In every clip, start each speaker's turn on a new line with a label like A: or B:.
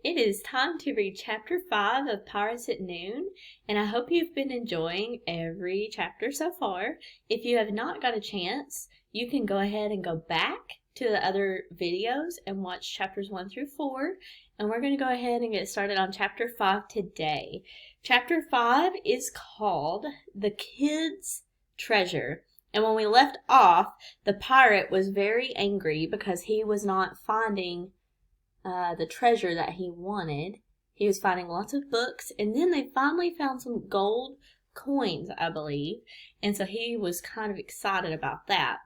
A: It is time to read Chapter 5 of Pirates at Noon, and I hope you've been enjoying every chapter so far. If you have not got a chance, you can go ahead and go back to the other videos and watch chapters 1 through 4, and we're going to go ahead and get started on Chapter 5 today. Chapter 5 is called The Kid's Treasure. And when we left off, the pirate was very angry because he was not finding the treasure that he wanted. He was finding lots of books, and then they finally found some gold coins, I believe, and so he was kind of excited about that.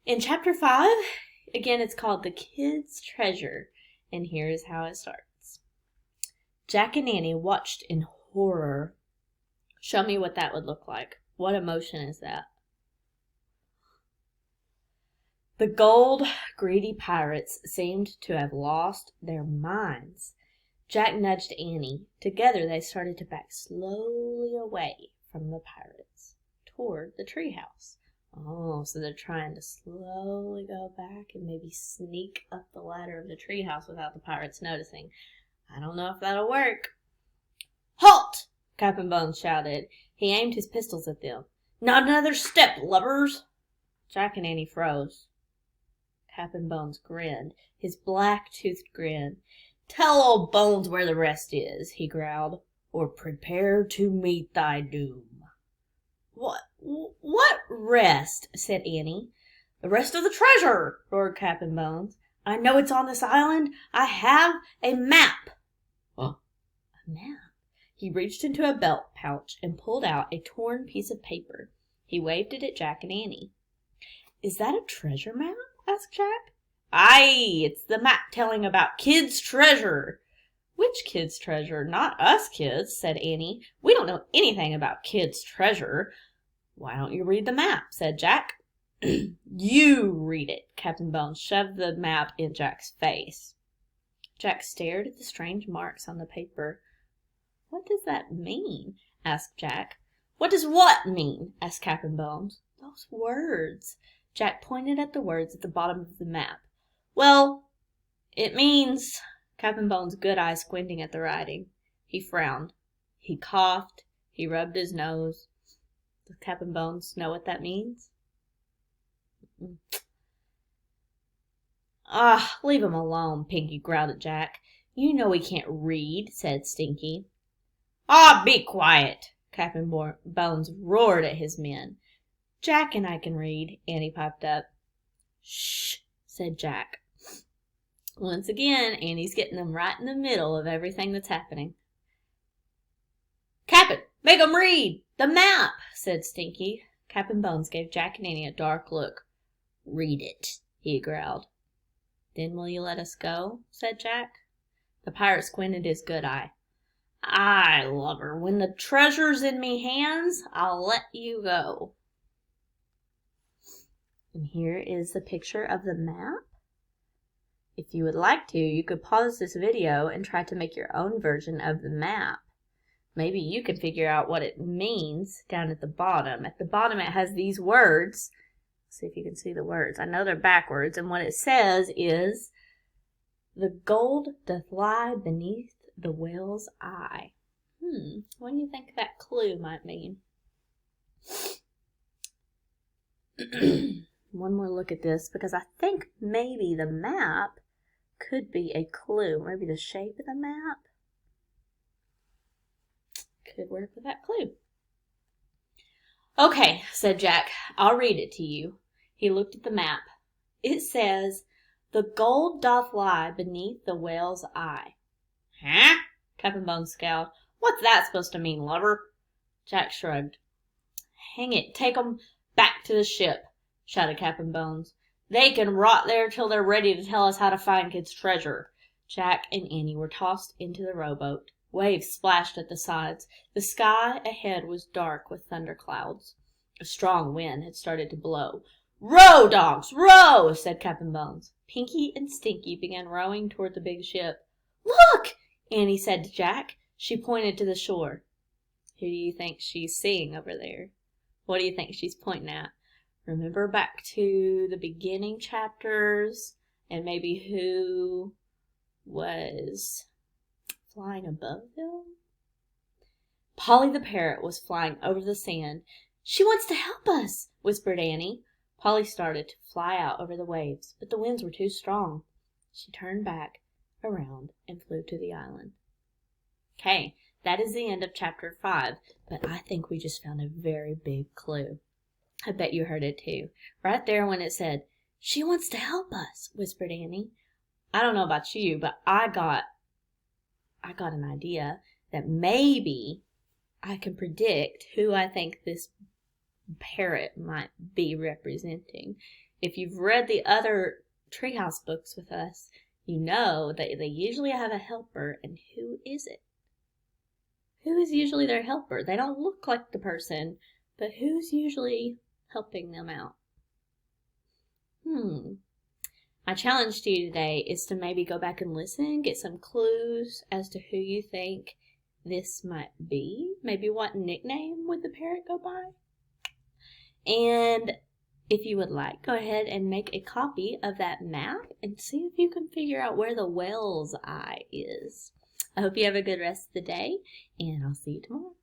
A: In Chapter 5, again, it's called The Kid's Treasure, and here's how it starts. Jack and Annie watched in horror. Show me what that would look like. What emotion is that? The gold-greedy pirates seemed to have lost their minds. Jack nudged Annie. Together they started to back slowly away from the pirates, toward the treehouse. Oh, so they're trying to slowly go back and maybe sneak up the ladder of the treehouse without the pirates noticing. I don't know if that'll work. "Halt!" Captain Bones shouted. He aimed his pistols at them. "Not another step, lubbers!" Jack and Annie froze. Captain Bones grinned, his black-toothed grin. "Tell old Bones where the rest is," he growled, "or prepare to meet thy doom." What rest?" said Annie. "The rest of the treasure," roared Captain Bones. "I know it's on this island. I have a map." Huh? A map? He reached into a belt pouch and pulled out a torn piece of paper. He waved it at Jack and Annie. "Is that a treasure map?" asked Jack. "Aye, it's the map telling about Kid's treasure." "Which Kid's treasure? Not us kids," said Annie. "We don't know anything about Kid's treasure." "Why don't you read the map?" said Jack. "You read it." Captain Bones shoved the map in Jack's face. Jack stared at the strange marks on the paper. "What does that mean?" asked Jack. "What does what mean?" asked Captain Bones. "Those words." Jack pointed at the words at the bottom of the map. "Well, it means—" Captain Bones' good eye squinting at the writing. He frowned. He coughed. He rubbed his nose. Does Captain Bones know what that means? "Ah, leave him alone," Pinky growled at Jack. "You know he can't read," said Stinky. "Ah, be quiet!" Captain Bones roared at his men. "Jack and I can read," Annie piped up. "Shh," said Jack. Once again, Annie's getting them right in the middle of everything that's happening. "Captain, make 'em read the map," said Stinky. Captain Bones gave Jack and Annie a dark look. "Read it," he growled. "Then will you let us go?" said Jack. The pirate squinted his good eye. "Aye, lover, when the treasure's in me hands, I'll let you go." And here is the picture of the map. If you would like to, you could pause this video and try to make your own version of the map. Maybe you can figure out what it means down at the bottom. At the bottom it has these words. Let's see if you can see the words. I know they're backwards, and what it says is, "The gold doth lie beneath the whale's eye." What do you think that clue might mean? One more look at this, because I think maybe the map could be a clue. Maybe the shape of the map could work with that clue. "Okay," said Jack. "I'll read it to you." He looked at the map. It says, "The gold doth lie beneath the whale's eye." "Huh?" Captain Bones scowled. "What's that supposed to mean, lover?" Jack shrugged. "Hang it, take 'em back to the ship," shouted Captain Bones. "They can rot there till they're ready to tell us how to find Kid's treasure." Jack and Annie were tossed into the rowboat. Waves splashed at the sides. The sky ahead was dark with thunderclouds. A strong wind had started to blow. "Row, dogs, row!" said Captain Bones. Pinky and Stinky began rowing toward the big ship. "Look!" Annie said to Jack. She pointed to the shore. Who do you think she's seeing over there? What do you think she's pointing at? Remember back to the beginning chapters and maybe who was flying above them. Polly the parrot was flying over the sand. "She wants to help us," whispered Annie. Polly started to fly out over the waves, but the winds were too strong. She turned back around and flew to the island. Okay, that is the end of chapter 5, but I think we just found a very big clue. I bet you heard it too. Right there when it said, "She wants to help us," whispered Annie. I don't know about you, but I got an idea that maybe I can predict who I think this parrot might be representing. If you've read the other treehouse books with us, you know that they usually have a helper, and who is it? Who is usually their helper? They don't look like the person, but who's usually helping them out? My challenge to you today is to maybe go back and listen, get some clues as to who you think this might be. Maybe what nickname would the parrot go by? And if you would like, go ahead and make a copy of that map and see if you can figure out where the whale's eye is. I hope you have a good rest of the day, and I'll see you tomorrow.